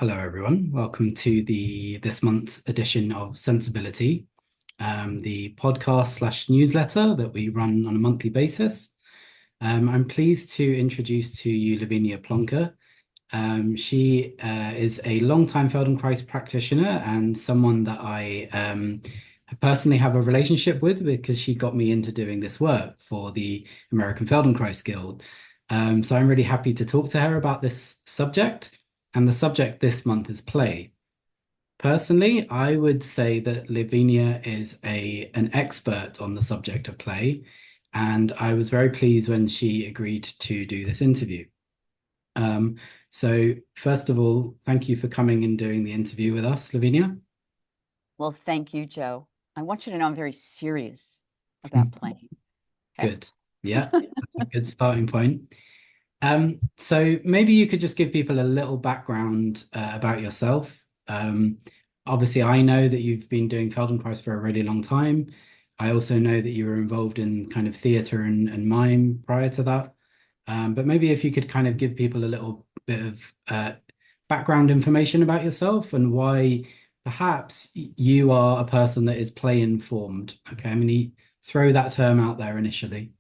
Hello, everyone. Welcome to this month's edition of Sensibility, the podcast slash newsletter that we run on a monthly basis. I'm pleased to introduce to you Lavinia Plonka. She is a longtime Feldenkrais practitioner and someone that I personally have a relationship with because she got me into doing this work for the American Feldenkrais Guild. So I'm really happy to talk to her about this subject. And the subject this month is play. Personally, I would say that Lavinia is an expert on the subject of play, and I was very pleased when she agreed to do this interview. Um, so first of all, thank you for coming and doing the interview with us, Lavinia. Well, thank you, Joe. I want you to know I'm very serious about playing. Okay. Good. Yeah, that's a good starting point. So maybe you could just give people a little background about yourself. Obviously, I know that you've been doing Feldenkrais for a really long time. I also know that you were involved in kind of theatre and mime prior to that. But maybe if you could kind of give people a little bit of background information about yourself and why perhaps you are a person that is play informed. Okay, I'm going to throw that term out there initially.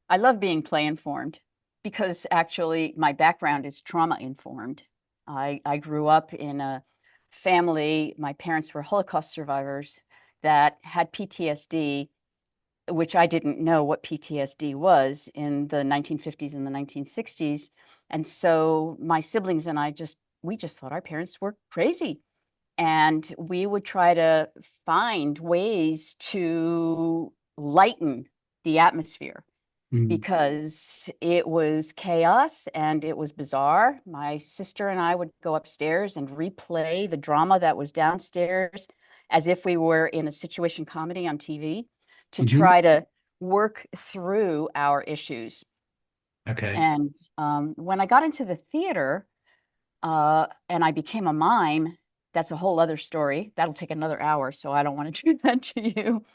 I love being play informed because actually my background is trauma informed. I grew up in a family, my parents were Holocaust survivors that had PTSD, which I didn't know what PTSD was in the 1950s and the 1960s. And so my siblings and we just thought our parents were crazy. And we would try to find ways to lighten the atmosphere Mm, because it was chaos and it was bizarre. My sister and I would go upstairs and replay the drama that was downstairs as if we were in a situation comedy on TV to mhm. try to work through our issues. Okay. And when I got into the theater and I became a mime, that's a whole other story. That'll take another hour, so I don't want to do that to you.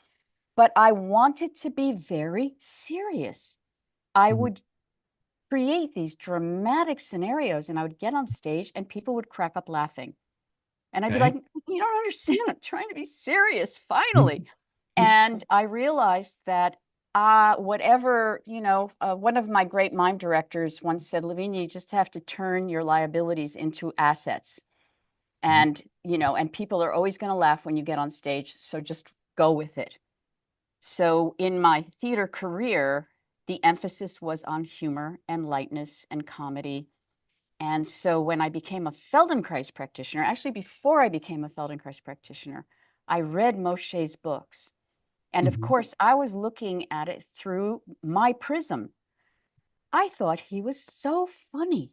But I wanted to be very serious. I Mm, would create these dramatic scenarios and I would get on stage and people would crack up laughing. And I'd be like, okay. you don't understand. I'm trying to be serious, finally. Mm, And I realized that whatever, one of my great mime directors once said, Lavinia, you just have to turn your liabilities into assets. okay. And people are always going to laugh when you get on stage. So just go with it. So in my theater career, the emphasis was on humor and lightness and comedy. And so when I became a Feldenkrais practitioner, actually before I became a Feldenkrais practitioner, I read Moshe's books. And of Mhm, course, I was looking at it through my prism. I thought he was so funny.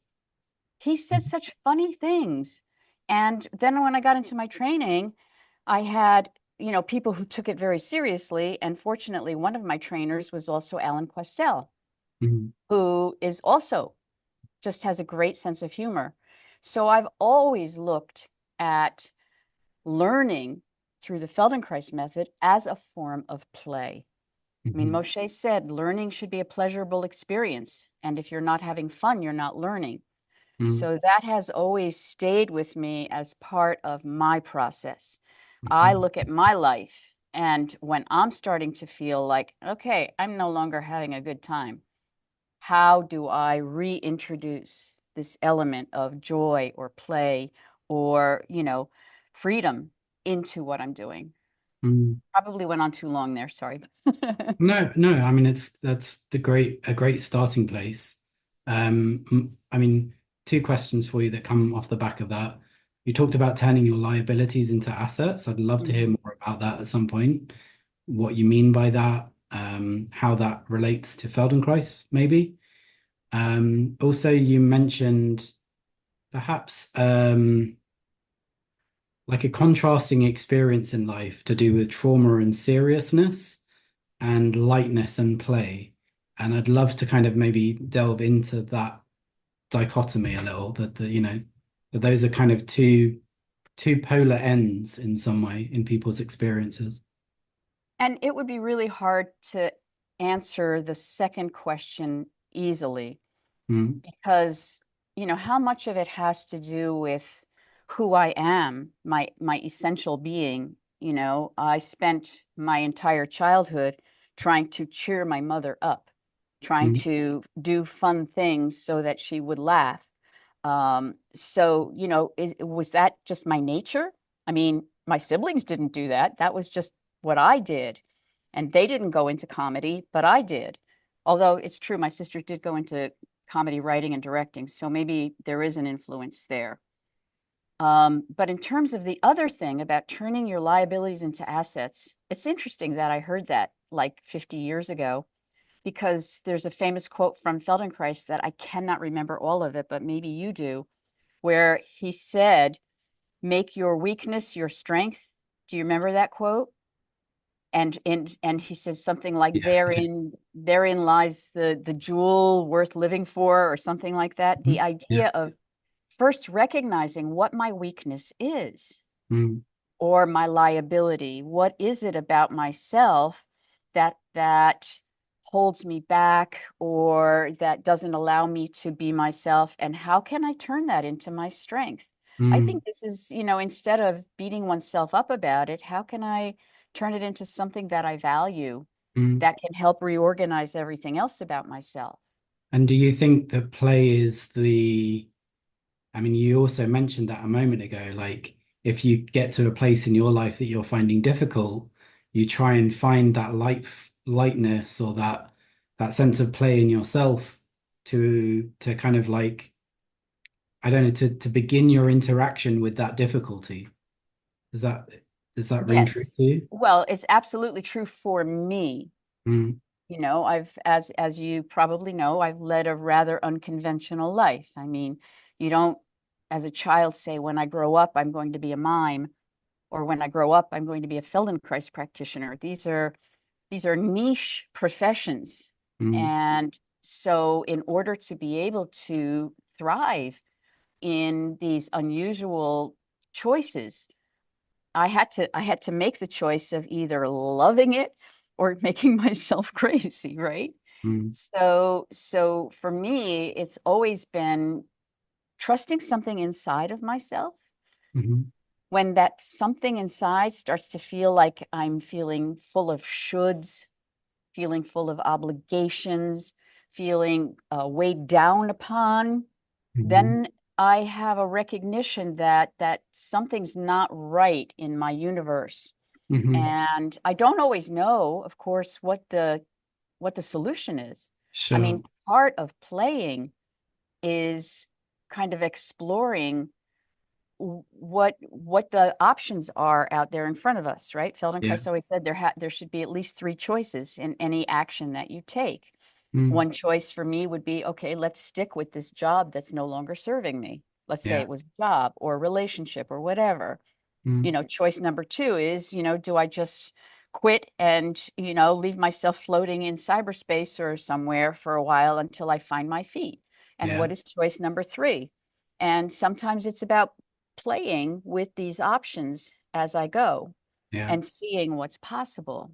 He said mhm, such funny things. And then when I got into my training, I had, people who took it very seriously. And fortunately, one of my trainers was also Alan Questel, mhm, who is also just has a great sense of humor. So I've always looked at learning through the Feldenkrais method as a form of play. I mean, mhm, Moshe said learning should be a pleasurable experience. And if you're not having fun, you're not learning. mhm, So that has always stayed with me as part of my process. I mhm, look at my life, and when I'm starting to feel like, okay, I'm no longer having a good time, how do I reintroduce this element of joy or play or, freedom into what I'm doing? mhm. Probably went on too long there, sorry. No, no, I mean that's a great starting place. I mean, two questions for you that come off the back of that. You talked about turning your liabilities into assets. I'd love to hear Mhm. more about that at some point. What you mean by that, how that relates to Feldenkrais, maybe. Also, you mentioned perhaps like a contrasting experience in life to do with trauma and seriousness and lightness and play. And I'd love to kind of maybe delve into that dichotomy a little, that those are kind of two polar ends in some way in people's experiences. And it would be really hard to answer the second question easily Mm, because how much of it has to do with who I am, my essential being. I spent my entire childhood trying to cheer my mother up, trying Mm, to do fun things so that she would laugh. So, was that just my nature? I mean, my siblings didn't do that. That was just what I did. And they didn't go into comedy, but I did. Although it's true, my sister did go into comedy writing and directing, so maybe there is an influence there. But in terms of the other thing about turning your liabilities into assets, it's interesting that I heard that like 50 years ago, because there's a famous quote from Feldenkrais that I cannot remember all of it, but maybe you do, where he said, "Make your weakness your strength." Do you remember that quote? And he says something like, yeah, I do. therein lies the jewel worth living for, or something like that. The Mhm. Yeah. idea of first recognizing what my weakness is, Mm, or my liability. What is it about myself that holds me back, or that doesn't allow me to be myself? And how can I turn that into my strength? I mm, think this is, instead of beating oneself up about it, how can I turn it into something that I value, mm. that can help reorganize everything else about myself? And do you think that play is I mean, you also mentioned that a moment ago, like if you get to a place in your life that you're finding difficult, you try and find that lightness or that sense of play in yourself to kind of like, I don't know, to begin your interaction with that difficulty. Does that does that ring true Yes. to you? Well, it's absolutely true for me. Mm, As you probably know, I've led a rather unconventional life. I mean, you don't, as a child, say, when I grow up, I'm going to be a mime, or when I grow up, I'm going to be a Feldenkrais practitioner. These are niche professions. mm, And so in order to be able to thrive in these unusual choices, I had to make the choice of either loving it or making myself crazy, right? mm, So for me, it's always been trusting something inside of myself. mhm, When that something inside starts to feel like I'm feeling full of shoulds, feeling full of obligations, feeling weighed down upon, mhm, then I have a recognition that something's not right in my universe. mhm. And I don't always know, of course, what the solution is. I Sure. mean, part of playing is kind of exploring what the options are out there in front of us, right? Yeah. Feldenkrais always said there should be at least three choices in any action that you take. Mm, One choice for me would be, okay, let's stick with this job that's no longer serving me. Let's say yeah. it was a job or a relationship or whatever. Mm, Choice number two is, do I just quit and, leave myself floating in cyberspace or somewhere for a while until I find my feet? And yeah. what is choice number three? And sometimes it's about playing with these options as I go Yeah. and seeing what's possible.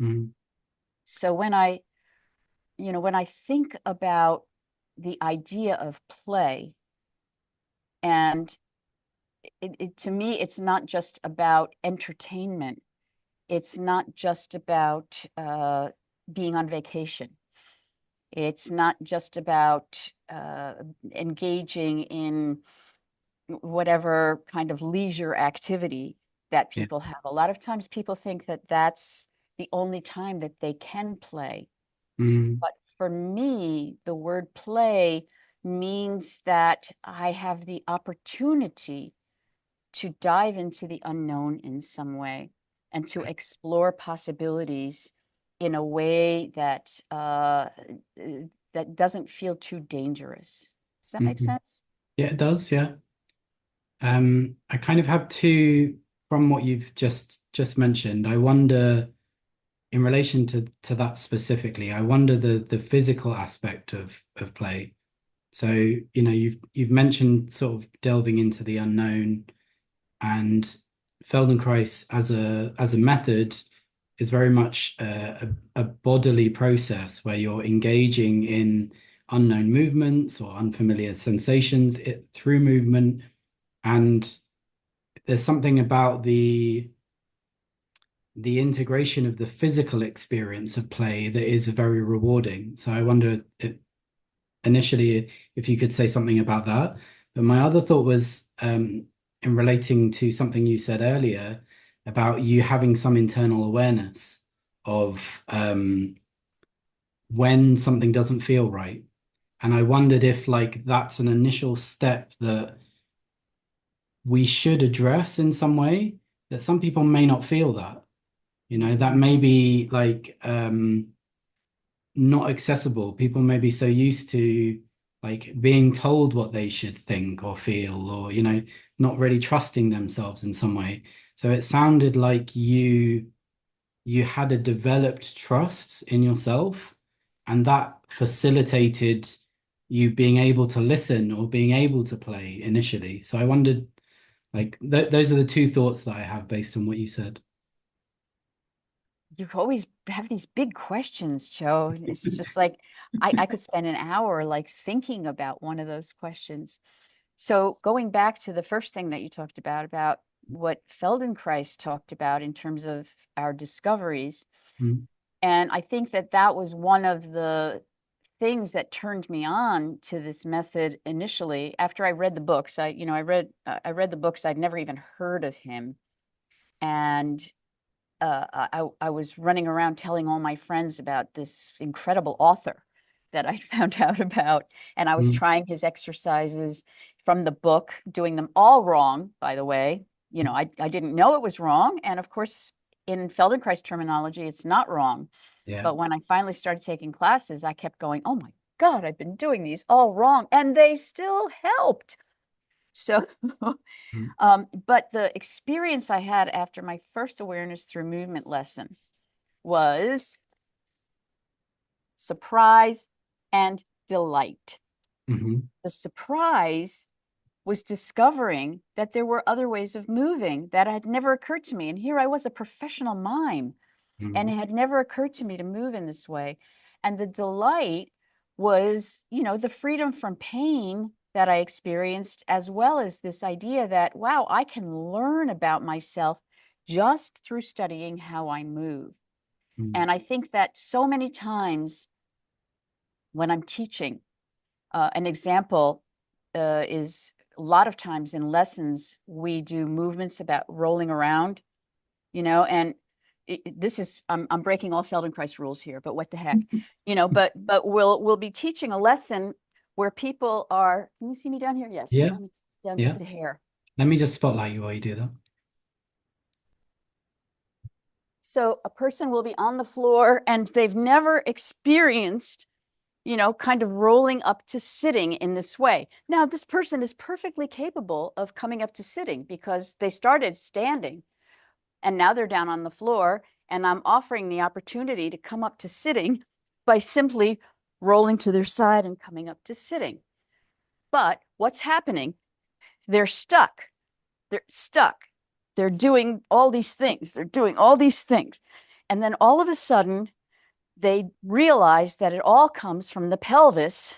Mm, So when I think about the idea of play, and to me, it's not just about entertainment. It's not just about being on vacation. It's not just about engaging in whatever kind of leisure activity that yeah. people have. A lot of times people think that that's the only time that they can play. Mm, But for me, the word play means that I have the opportunity to dive into the unknown in some way and to explore possibilities in a way that doesn't feel too dangerous. Does that make mhm. sense? Yeah, it does. Yeah. I kind of have two from what you've just mentioned. I wonder, in relation to that specifically, I wonder the physical aspect of play. So, you've mentioned sort of delving into the unknown, and Feldenkrais as a method is very much a bodily process where you're engaging in unknown movements or unfamiliar sensations through movement. And there's something about the integration of the physical experience of play that is very rewarding. So I wonder initially if you could say something about that. But my other thought was in relating to something you said earlier about you having some internal awareness of when something doesn't feel right. And I wondered if like that's an initial step that we should address in some way, that some people may not feel that, that may be like not accessible. People may be so used to like being told what they should think or feel, or, not really trusting themselves in some way. So it sounded like you had a developed trust in yourself, and that facilitated you being able to listen or being able to play initially. So I wondered, like, those are the two thoughts that I have based on what you said. You always have these big questions, Joe. It's just like I could spend an hour like thinking about one of those questions. So going back to the first thing that you talked about what Feldenkrais talked about in terms of our discoveries. Mm, And I think that that was one of the things that turned me on to this method initially. After I read the books, I read the books. I'd never even heard of him, and I was running around telling all my friends about this incredible author that I found out about, and I was mm, trying his exercises from the book, doing them all wrong, by the way. I didn't know it was wrong, and of course, in Feldenkrais terminology, it's not wrong. yeah. But when I finally started taking classes, I kept going, oh my God, I've been doing these all wrong, and they still helped. So Mm, but the experience I had after my first awareness through movement lesson was surprise and delight. mhm, The surprise was discovering that there were other ways of moving that had never occurred to me. And here I was, a professional mime, and it mm, had never occurred to me to move in this way. And the delight was, the freedom from pain that I experienced, as well as this idea that, wow, I can learn about myself just through studying how I move. mm, And I think that so many times when I'm teaching, an example is a lot of times in lessons, we do movements about rolling around, and this is I'm breaking all Feldenkrais rules here, but what the heck, but we'll be teaching a lesson where people are. Can you see me down here? Yes. yeah, Let me down yeah. just a hair. Let me just spotlight you while you do that. So a person will be on the floor and they've never experienced, kind of rolling up to sitting in this way. Now, this person is perfectly capable of coming up to sitting because they started standing and now they're down on the floor, and I'm offering the opportunity to come up to sitting by simply rolling to their side and coming up to sitting. But what's happening? They're stuck. They're stuck. They're doing all these things. They're doing all these things. And then all of a sudden, they realize that it all comes from the pelvis,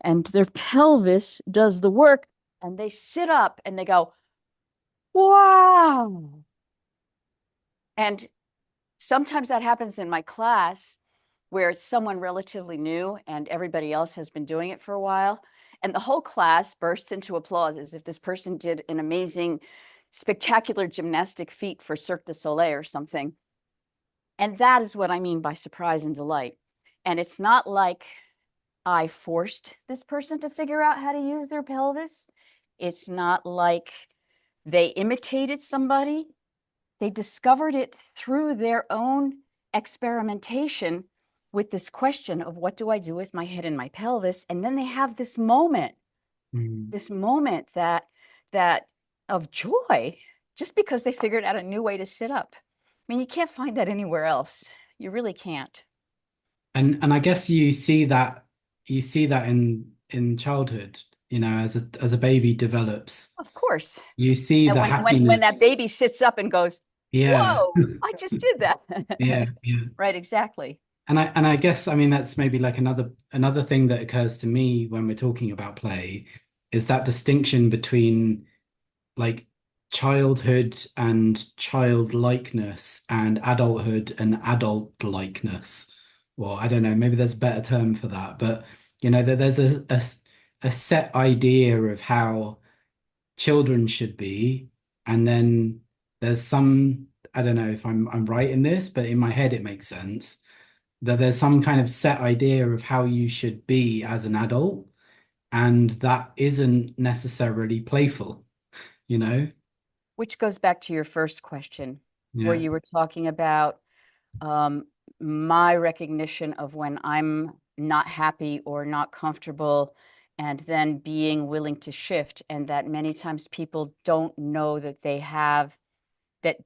and their pelvis does the work, and they sit up and they go, wow. And sometimes that happens in my class where it's someone relatively new and everybody else has been doing it for a while. And the whole class bursts into applause as if this person did an amazing, spectacular gymnastic feat for Cirque du Soleil or something. And that is what I mean by surprise and delight. And it's not like I forced this person to figure out how to use their pelvis. It's not like they imitated somebody. They discovered it through their own experimentation with this question of what do I do with my head and my pelvis? And then they have Mm. this moment that of joy, just because they figured out a new way to sit up. I mean, you can't find that anywhere else. You really can't. And I guess you see that in childhood, as a baby develops, Of course. you see And the when that happiness. baby sits up and goes, Yeah. whoa, I just did that. Yeah, yeah. Right, exactly. And I guess, I mean, that's maybe like another thing that occurs to me when we're talking about play is that distinction between like childhood and childlikeness and adulthood and adult likeness. Or I don't know, maybe there's a better term for that, but that there's a set idea of how children should be, and then there's some, I don't know if I'm right in this, but in my head it makes sense that there's some kind of set idea of how you should be as an adult, and that isn't necessarily playful, you know? Which goes back to your first question, where Yeah. you were talking about um, my recognition of when I'm not happy or not comfortable, and then being willing to shift. And that many times people don't know that they have that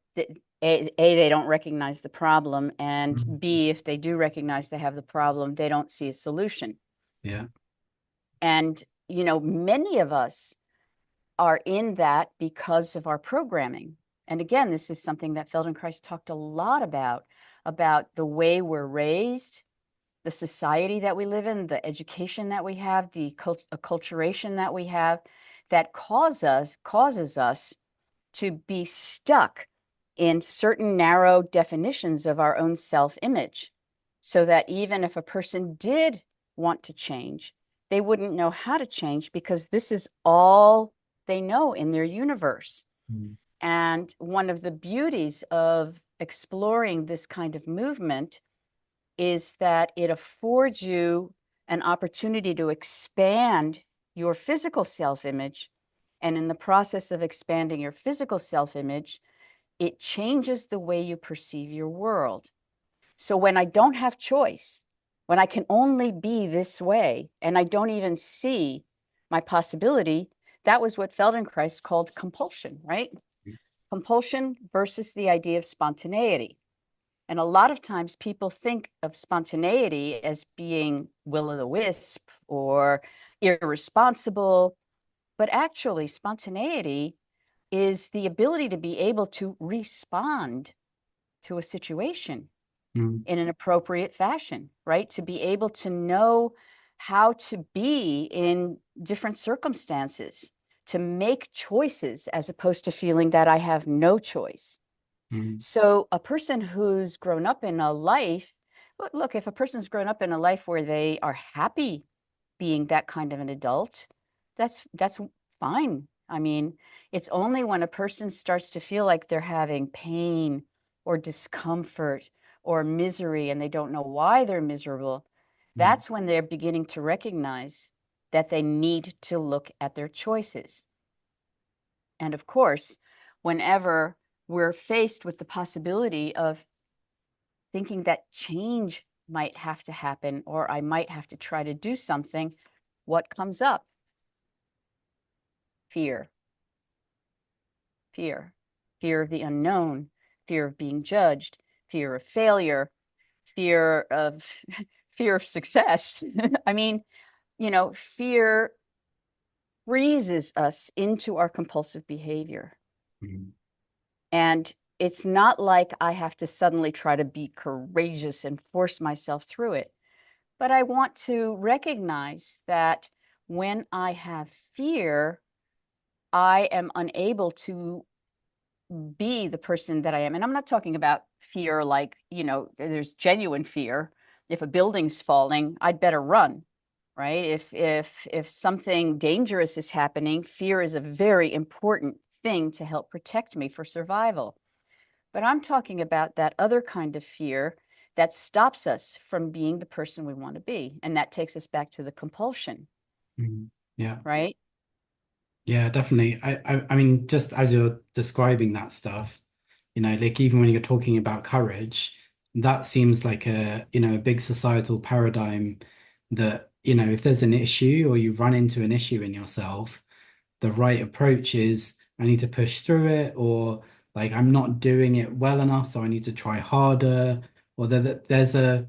they don't recognize the problem, and Mm. B, if they do recognize they have the problem, they don't see a solution. Yeah. And, many of us are in that because of our programming. And again, this is something that Feldenkrais talked a lot about the way we're raised, the society that we live in, the education that we have, the acculturation that we have, that causes us to be stuck in certain narrow definitions of our own self-image, so that even if a person did want to change, they wouldn't know how to change because this is all they know in their universe. Mm. And one of the beauties of exploring this kind of movement is that it affords you an opportunity to expand your physical self-image. And in the process of expanding your physical self-image, it changes the way you perceive your world. So when I don't have choice, when I can only be this way, and I don't even see my possibility, that was what Feldenkrais called compulsion, right? Compulsion versus the idea of spontaneity. And a lot of times people think of spontaneity as being will o' the wisp or irresponsible, but actually, spontaneity is the ability to be able to respond to a situation Mm. in an appropriate fashion, right? To be able to know how to be in different circumstances, to make choices as opposed to feeling that I have no choice. Mm. So a person who's grown up in a life, look, if a person's grown up in a life where they are happy being that kind of an adult, that's fine. I mean, it's only when a person starts to feel like they're having pain or discomfort or misery and they don't know why they're miserable, Mm. that's when they're beginning to recognize that they need to look at their choices. And of course, whenever we're faced with the possibility of thinking that change might have to happen or I might have to try to do something, what comes up? Fear, fear, fear of the unknown, fear of being judged, fear of failure, fear of fear of success. I mean, fear freezes us into our compulsive behavior. Mm. And it's not like I have to suddenly try to be courageous and force myself through it. But I want to recognize that when I have fear, I am unable to be the person that I am. And I'm not talking about fear like, there's genuine fear. If a building's falling, I'd better run, right? If something dangerous is happening, fear is a very important thing to help protect me for survival. But I'm talking about that other kind of fear that stops us from being the person we want to be. And that takes us back to the compulsion, Mm. Yeah. right? Yeah, definitely. I mean, just as you're describing that stuff, like even when you're talking about courage, that seems like a big societal paradigm that, if there's an issue or you run into an issue in yourself, the right approach is I need to push through it, or like I'm not doing it well enough, so I need to try harder, or there's a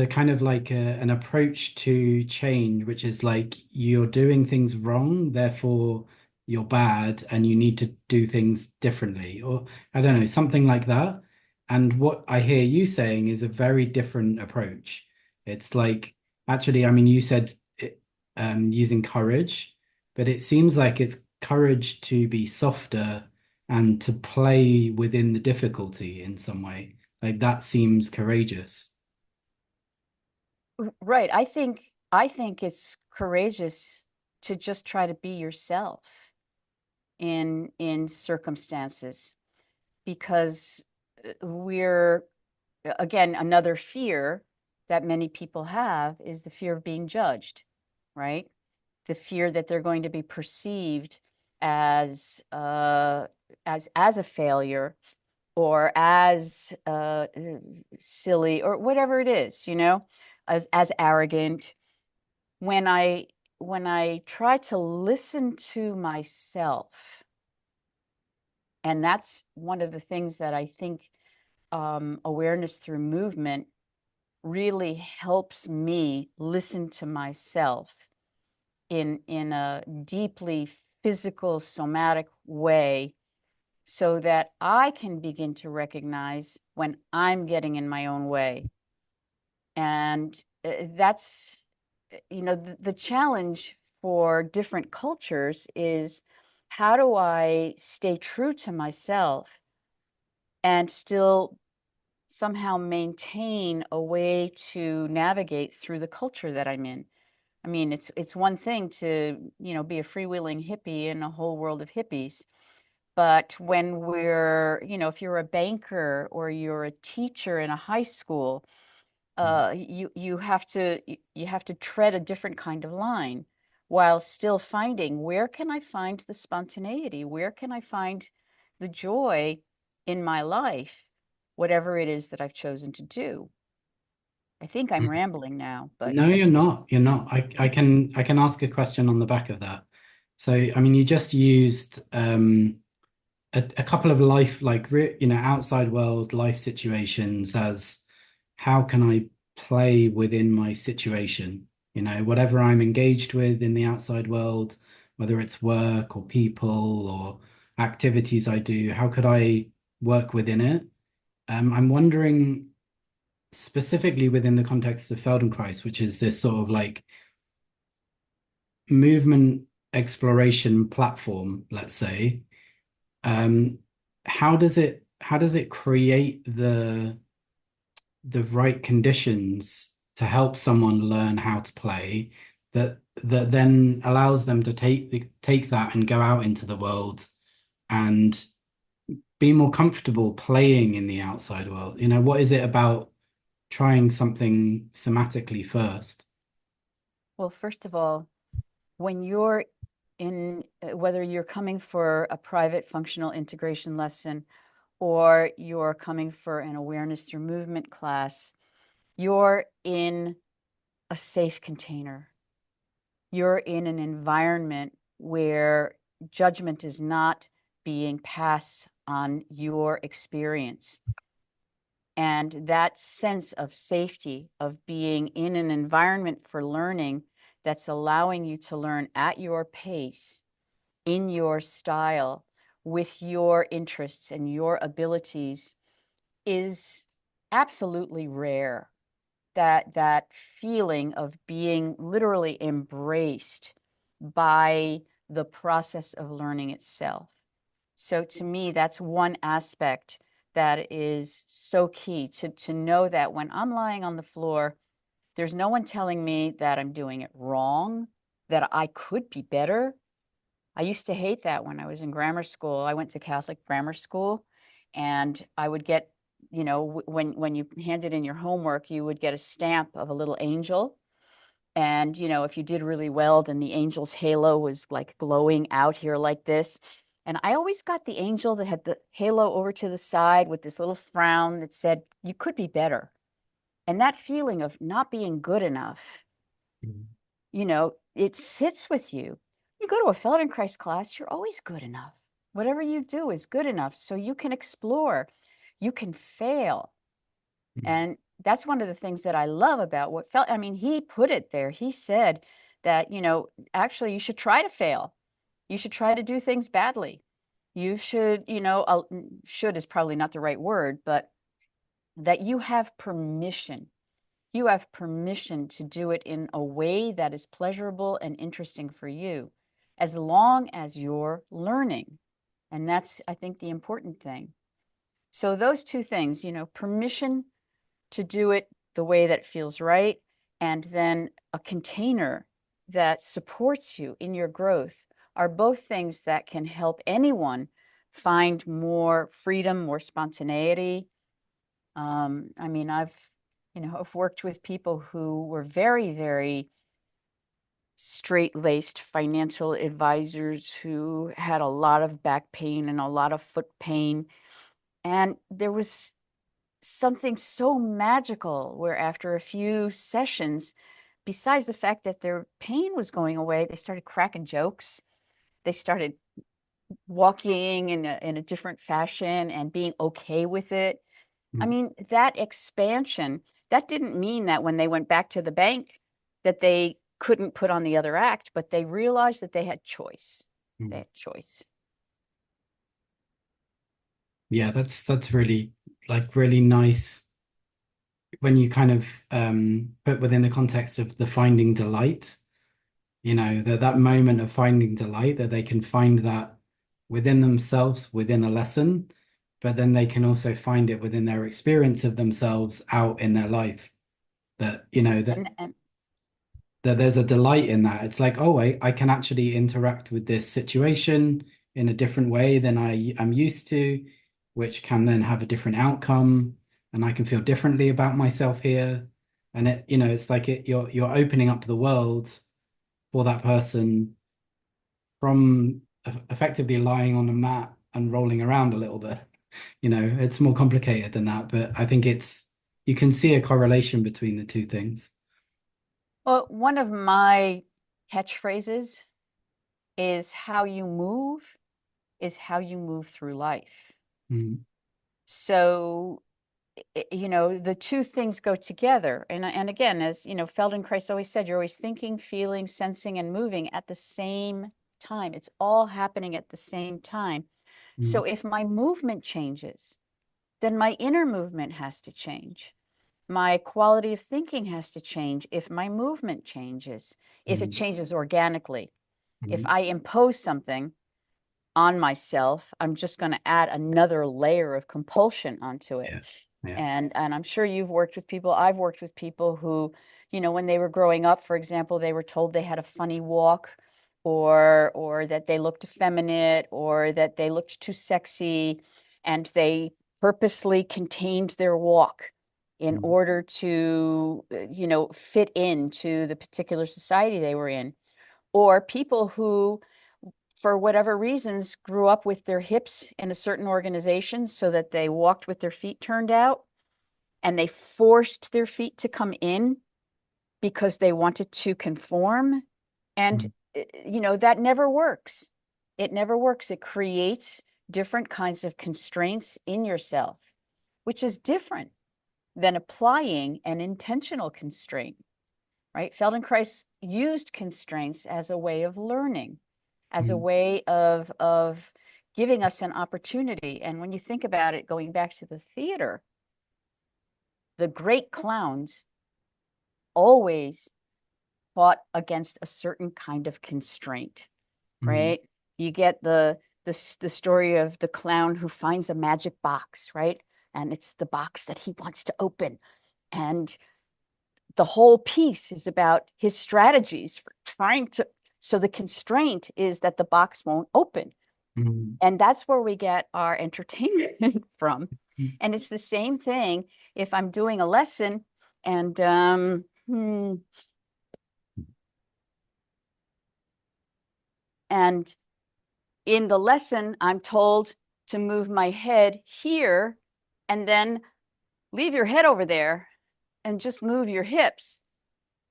kind of like an approach to change, which is like you're doing things wrong, therefore you're bad and you need to do things differently, or I don't know, something like that. And what I hear you saying is a very different approach. It's like, actually, I mean, you said it, using courage, but it seems like it's courage to be softer and to play within the difficulty in some way. Like that seems courageous. Right. I think it's courageous to just try to be yourself in circumstances because we're again another fear that many people have is the fear of being judged, right? The fear that they're going to be perceived as as a failure or as silly or whatever it is, as arrogant. When I try to listen to myself, and that's one of the things that I think awareness through movement really helps me listen to myself in a deeply physical, somatic way so that I can begin to recognize when I'm getting in my own way. And that's, the challenge for different cultures is how do I stay true to myself and still somehow maintain a way to navigate through the culture that I'm in. I mean, it's one thing to, be a freewheeling hippie in a whole world of hippies. But when if you're a banker or you're a teacher in a high school, you have to tread a different kind of line while still finding where can I find the spontaneity? Where can I find the joy in my life, whatever it is that I've chosen to do? I think I'm rambling now, but No, you're not. You're not. I can ask a question on the back of that. So, I mean, you just used a couple of life like outside world life situations as how can I play within my situation? Whatever I'm engaged with in the outside world, whether it's work or people or activities I do, how could I work within it? I'm wondering specifically within the context of Feldenkrais, which is this sort of like movement exploration platform, let's say. Um, how does it create the right conditions to help someone learn how to play that then allows them to take that and go out into the world and be more comfortable playing in the outside world? What is it about trying something somatically first? well, first of all, when you're in, whether you're coming for a private functional integration lesson or you're coming for an awareness through movement class, you're in a safe container. You're in an environment where judgment is not being passed on your experience. And that sense of safety, of being in an environment for learning that's allowing you to learn at your pace, in your style, with your interests and your abilities is absolutely rare. That feeling of being literally embraced by the process of learning itself. So to me, that's one aspect that is so key to know that when I'm lying on the floor, there's no one telling me that I'm doing it wrong, that I could be better. I used to hate that when I was in grammar school. I went to Catholic grammar school, and I would get, when you handed in your homework, you would get a stamp of a little angel. And, if you did really well, then the angel's halo was like glowing out here like this. And I always got the angel that had the halo over to the side with this little frown that said, you could be better. And that feeling of not being good enough, it sits with you. You go to a Feldenkrais class, you're always good enough. Whatever you do is good enough. So you can explore, you can fail. And that's one of the things that I love about what felt, I mean, he put it there. He said that, actually you should try to fail. You should try to do things badly. You should, should is probably not the right word, but that you have permission. You have permission to do it in a way that is pleasurable and interesting for you, as long as you're learning. And that's, I think, the important thing. So those two things, permission to do it the way that feels right, and then a container that supports you in your growth, are both things that can help anyone find more freedom, more spontaneity. I mean, I've worked with people who were very, very straight-laced financial advisors who had a lot of back pain and a lot of foot pain. And there was something so magical where after a few sessions, besides the fact that their pain was going away, they started cracking jokes. They started walking in a different fashion and being okay with it. I Mm, mean, that expansion, that didn't mean that when they went back to the bank that they couldn't put on the other act, but they realized that they had choice. They mm. had choice. Yeah, that's really like really nice when you kind of put within the context of the finding delight, that moment of finding delight, that they can find that within themselves, within a lesson, but then they can also find it within their experience of themselves out in their life. That, And that there's a delight in that. It's like, oh, I can actually interact with this situation in a different way than I am used to, which can then have a different outcome, and I can feel differently about myself here. And it's like you're opening up the world for that person from effectively lying on a mat and rolling around a little bit. It's more complicated than that, but I think you can see a correlation between the two things. well, one of my catchphrases is how you move through life. Mm, So, the two things go together. And again, as Feldenkrais always said, you're always thinking, feeling, sensing, and moving at the same time. It's all happening at the same time. So mm, if my movement changes, then my inner movement has to change. My quality of thinking has to change if my movement changes, if it mm, changes organically. If mm. I impose something on myself, I'm just going to add another layer of compulsion onto it. Yeah. Yeah. And I'm sure you've worked with people. I've worked with people who, when they were growing up, for example, they were told they had a funny walk, or that they looked effeminate, or that they looked too sexy, and they purposely contained their walk in Mm, order to, fit into the particular society they were in. Or people who, for whatever reasons, grew up with their hips in a certain organization so that they walked with their feet turned out, and they forced their feet to come in because they wanted to conform. And, mm, that never works. It never works. It creates different kinds of constraints in yourself, which is different than applying an intentional constraint, right? Feldenkrais used constraints as a way of learning, as a mm, way of giving us an opportunity. And when you think about it, going back to the theater, the great clowns always fought against a certain kind of constraint, mm, right? You get the story of the clown who finds a magic box, right? And it's the box that he wants to open. And the whole piece is about his strategies for trying to. So the constraint is that the box won't open. mm, And that's where we get our entertainment from. mm, And it's the same thing if I'm doing a lesson and and in the lesson I'm told to move my head here and then leave your head over there and just move your hips.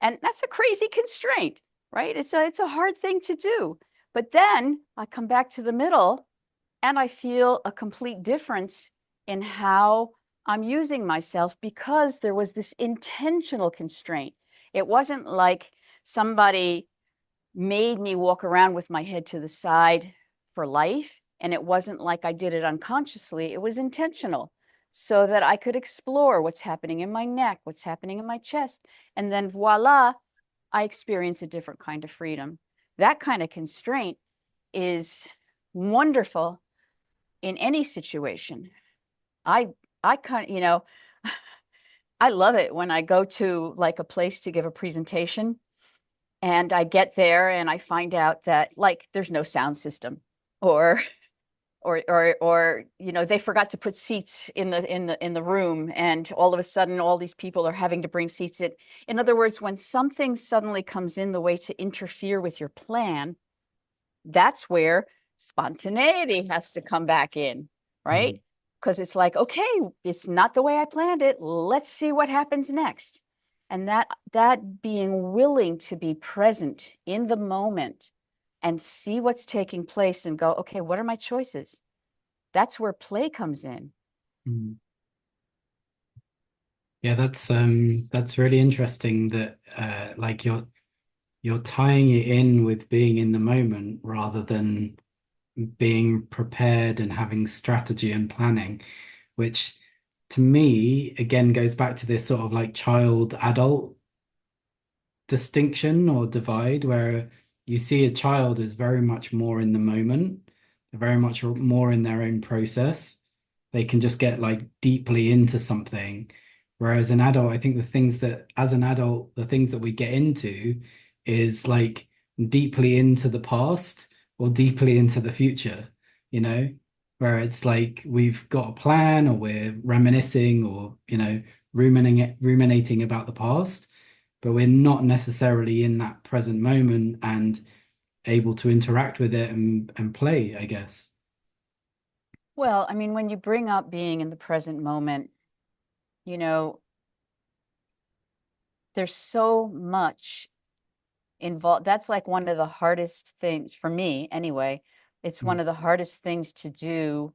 And that's a crazy constraint, right? It's a hard thing to do. But then I come back to the middle and I feel a complete difference in how I'm using myself because there was this intentional constraint. It wasn't like somebody made me walk around with my head to the side for life. And it wasn't like I did it unconsciously, it was intentional. so that I could explore what's happening in my neck, what's happening in my chest. And then voila, I experience a different kind of freedom. That kind of constraint is wonderful in any situation. I I kind of, I love it when I go to like a place to give a presentation and I get there and I find out that like there's no sound system or they forgot to put seats in the room, and all of a sudden all these people are having to bring seats in. In other words, when something suddenly comes in the way to interfere with your plan, that's where spontaneity has to come back in, Mm, right? Because it's like, okay, it's not the way I planned it. Let's see what happens next. And that being willing to be present in the moment and see what's taking place and go, okay, what are my choices? That's where play comes in. mm. Yeah, that's really interesting that like you're tying it in with being in the moment rather than being prepared and having strategy and planning, which to me again goes back to this sort of like child adult distinction or divide where you see a child is very much more in the moment, they're very much more in their own process. They can just get like deeply into something. Whereas an adult, I think the things that, as an adult, the things that we get into is like deeply into the past or deeply into the future, you know, where it's like we've got a plan or we're reminiscing or, ruminating about the past, but we're not necessarily in that present moment and able to interact with it and play, I guess. Well, I mean, when you bring up being in the present moment, you know, there's so much involved. That's like one of the hardest things for me, anyway. It's one Mm, of the hardest things to do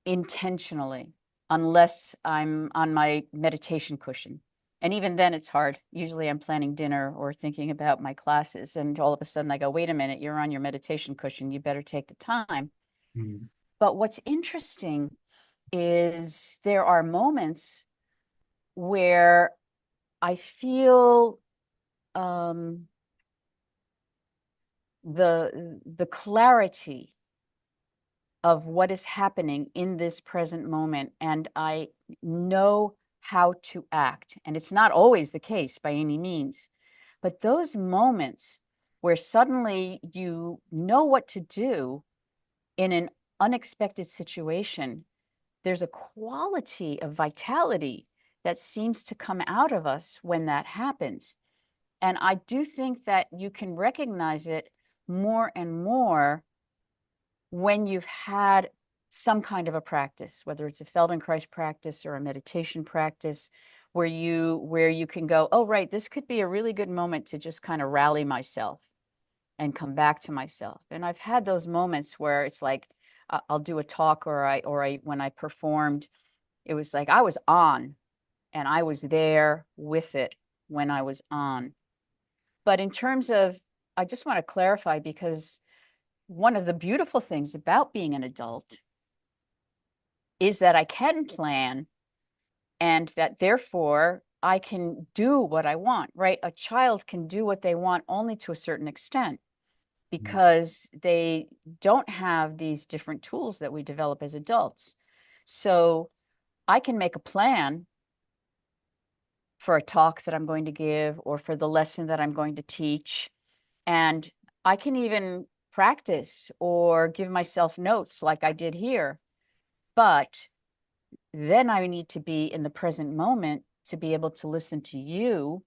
intentionally, unless I'm on my meditation cushion. And even then, it's hard. Usually, I'm planning dinner or thinking about my classes, and all of a sudden, I go, wait a minute, you're on your meditation cushion. You better take the time. mm, But what's interesting is there are moments where I feel um, the clarity of what is happening in this present moment, and I know how to act. And it's not always the case by any means, but those moments where suddenly you know what to do in an unexpected situation, there's a quality of vitality that seems to come out of us when that happens. And I do think that you can recognize it more and more when you've had some kind of a practice, whether it's a Feldenkrais practice or a meditation practice, where you can go, oh, right, this could be a really good moment to just kind of rally myself and come back to myself. And I've had those moments where it's like I'll do a talk, or I when I performed, it was like I was on and I was there with it when I was on. But in terms of, I just want to clarify, because one of the beautiful things about being an adult is that I can plan, and that therefore I can do what I want, right? A child can do what they want only to a certain extent mm, because they don't have these different tools that we develop as adults. So I can make a plan for a talk that I'm going to give or for the lesson that I'm going to teach. And I can even practice or give myself notes like I did here. But then I need to be in the present moment to be able to listen to you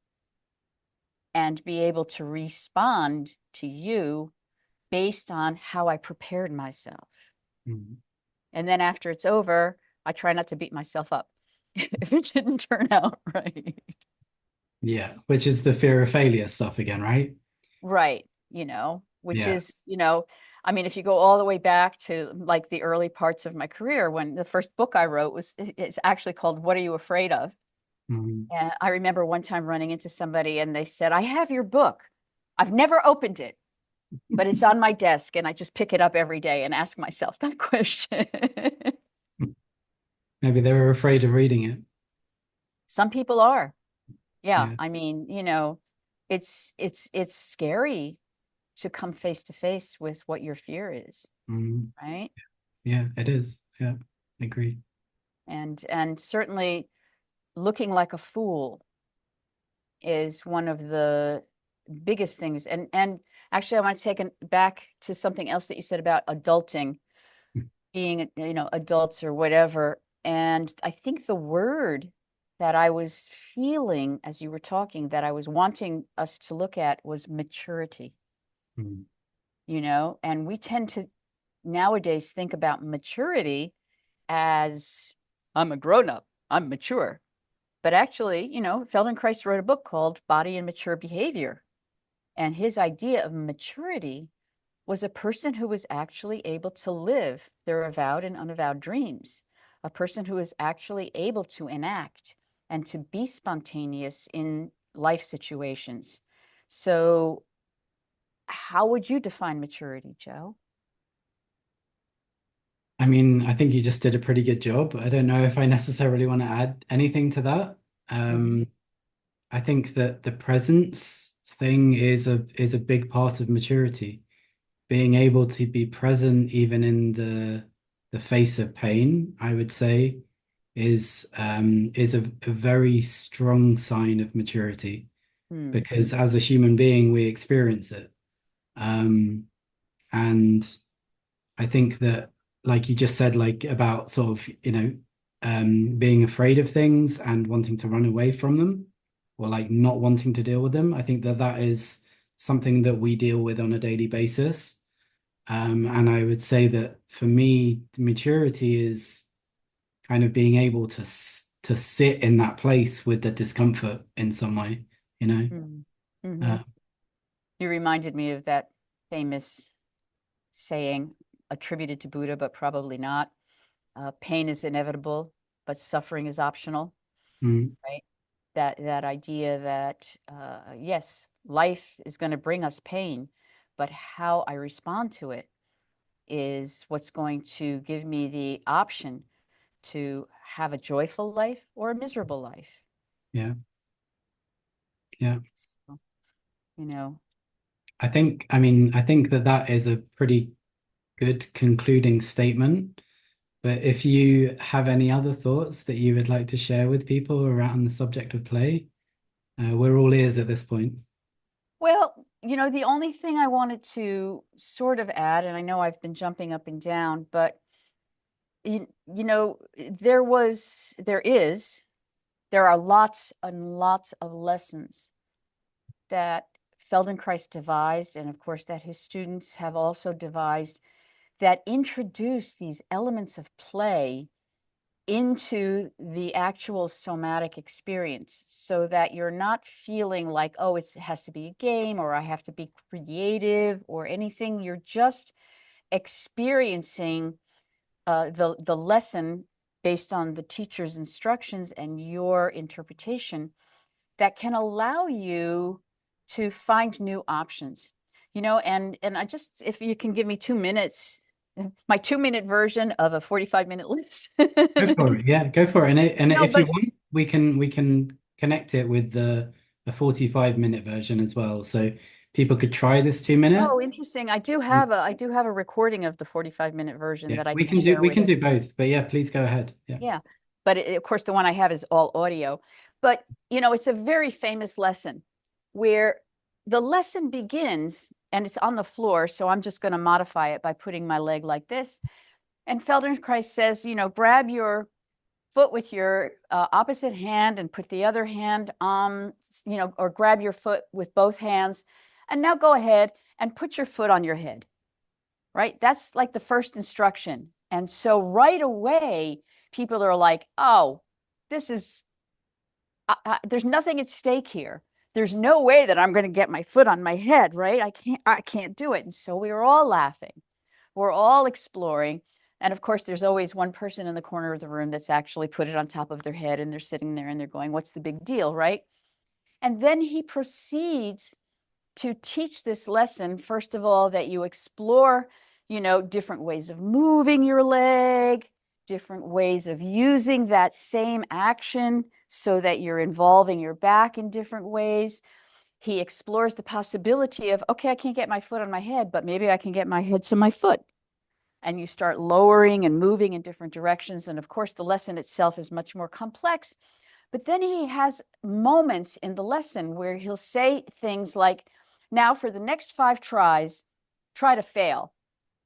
and be able to respond to you based on how I prepared myself. mm. And then after it's over, I try not to beat myself up if it didn't turn out right. Yeah, which is the fear of failure stuff again, right? Right. Which Yeah. is, I mean, if you go all the way back to like the early parts of my career, when the first book I wrote it's actually called What Are You Afraid of? Mm. And I remember one time running into somebody and they said, I have your book. I've never opened it, but it's on my desk and I just pick it up every day and ask myself that question. Maybe they were afraid of reading it. Some people are. Yeah, Yeah. I mean, it's scary to come face to face with what your fear is, Mm, right? yeah, it is. Yeah, agree. And certainly looking like a fool is one of the biggest things. And actually, I want to take it back to something else that you said about adulting, being, adults or whatever. And I think the word that I was feeling as you were talking that I was wanting us to look at was maturity, Mm, and we tend to nowadays think about maturity as I'm a grown up, I'm mature. But actually, Feldenkrais wrote a book called Body and Mature Behavior. And his idea of maturity was a person who was actually able to live their avowed and unavowed dreams, a person who is actually able to enact and to be spontaneous in life situations. So, how would you define maturity, Joe? I mean, I think you just did a pretty good job. I don't know if I necessarily want to add anything to that. Mhm. Um, I think that the presence thing is a big part of maturity. Being able to be present even in the face of pain, I would say, is a very strong sign of maturity Hmm. because as a human being, we experience it. Um, and I think that, like you just said, like about sort of, being afraid of things and wanting to run away from them or like not wanting to deal with them. I think that that is something that we deal with on a daily basis. And I would say that for me, maturity is kind of being able to sit in that place with the discomfort in some way, you know. Hmm. Hmm. Uh, You reminded me of that famous saying attributed to Buddha, but probably not. Pain is inevitable, but suffering is optional, mm, right? That idea that yes, life is going to bring us pain, but how I respond to it is what's going to give me the option to have a joyful life or a miserable life. yeah, yeah. So, you know, I mean, I think that that is a pretty good concluding statement. But if you have any other thoughts that you would like to share with people around the subject of play, we're all ears at this point. well, the only thing I wanted to sort of add, and I know I've been jumping up and down, but there are lots and lots of lessons that Feldenkrais devised, and of course that his students have also devised that introduce these elements of play into the actual somatic experience so that you're not feeling like, oh, it has to be a game or I have to be creative or anything. You're just experiencing the lesson based on the teacher's instructions and your interpretation that can allow you to find new options. And I just, if you can give me 2 minutes, my 2 minute version of a 45-minute list. Go for it. Yeah, go for it. And No, if you but want, we can connect it with the 45-minute version as well. So people could try this 2 minutes. oh, interesting. And I do have a recording of the 45-minute version yeah, that I we can can do share we with can you. do both. But yeah, please go ahead. Yeah. Yeah. But of course, the one I have is all audio. But, it's a very famous lesson where the lesson begins and it's on the floor. So I'm just going to modify it by putting my leg like this. And Feldenkrais says, grab your foot with your opposite hand and put the other hand on, or grab your foot with both hands. And now go ahead and put your foot on your head, right? That's like the first instruction. And so right away, people are like, oh, this is, there's nothing at stake here. There's no way that I'm going to get my foot on my head, right? I can't do it. And so we were all laughing. We're all exploring. And of course, there's always one person in the corner of the room that's actually put it on top of their head and they're sitting there and they're going, what's the big deal, right? And then he proceeds to teach this lesson, first of all, that you explore, different ways of moving your leg, different ways of using that same action so that you're involving your back in different ways. He explores the possibility of, okay, I can't get my foot on my head, but maybe I can get my head to my foot. And you start lowering and moving in different directions. And of course, the lesson itself is much more complex. But then he has moments in the lesson where he'll say things like, now for the next 5 tries, try to fail.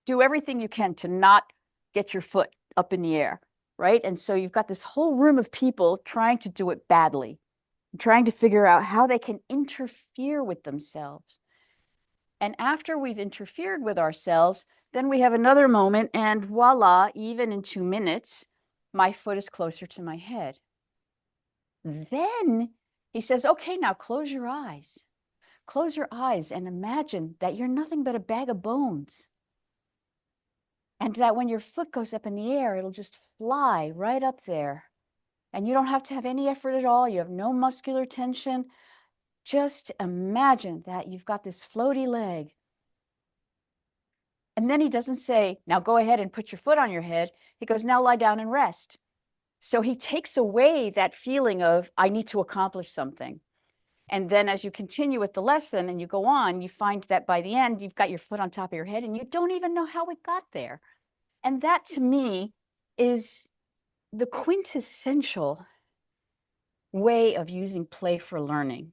Do everything you can to not get your foot up in the air, right? And so you've got this whole room of people trying to do it badly, trying to figure out how they can interfere with themselves. And after we've interfered with ourselves, then we have another moment, and voila, even in 2 minutes, my foot is closer to my head. Then he says, okay, now close your eyes. Close your eyes and imagine that you're nothing but a bag of bones. And that when your foot goes up in the air, it'll just fly right up there. And you don't have to have any effort at all. You have no muscular tension. Just imagine that you've got this floaty leg. And then he doesn't say, now go ahead and put your foot on your head. He goes, now lie down and rest. So he takes away that feeling of, I need to accomplish something. And then as you continue with the lesson and you go on, you find that by the end, you've got your foot on top of your head and you don't even know how it got there. And that to me is the quintessential way of using play for learning.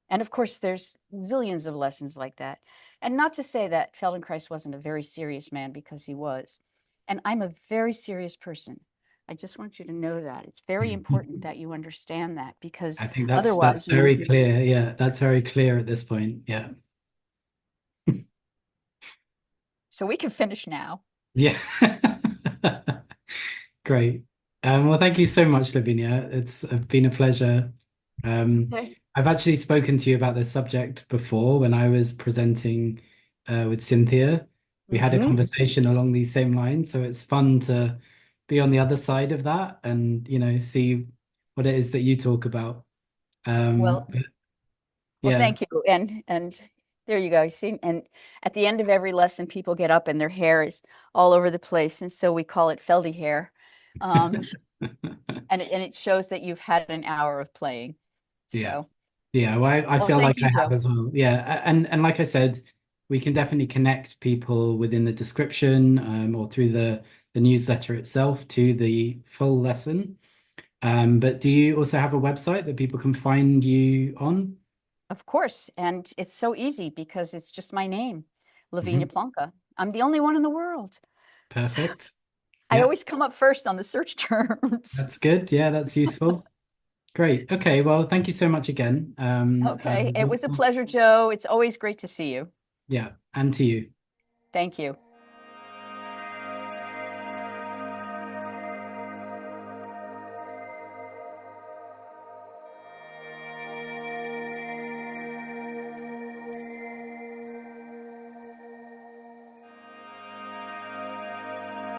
And of course, there's zillions of lessons like that. And not to say that Feldenkrais wasn't a very serious man, because he was. And I'm a very serious person. I just want you to know that. It's very important that you understand that, because I think that's otherwise very clear. Yeah, that's very clear at this point. Yeah. so we can finish now. Yeah. Great. Well, thank you so much, Lavinia. It's been a pleasure. Okay. I've actually spoken to you about this subject before when I was presenting with Cynthia. We had a Mm-hmm. conversation along these same lines, so it's fun to be on the other side of that and, see what it is that you talk about. Well, But well, yeah. thank you. And there you go. You see, and at the end of every lesson, people get up and their hair is all over the place, and so we call it Feldy hair. Um, and it shows that you've had an hour of playing. Yeah. So, Yeah, well, I well, feel thank like you, I have Joe. as well. Yeah, and like I said, we can definitely connect people within the description or through the newsletter itself to the full lesson. But do you also have a website that people can find you on? Of course. And it's so easy because it's just my name, Lavinia Mhm. Plonka. I'm the only one in the world. So Perfect. I Yeah, always come up first on the search terms. that's good. Yeah, that's useful. Great. Okay, well, thank you so much again. Okay. It was a pleasure, Joe. It's always great to see you. Yeah, and to you. Thank you.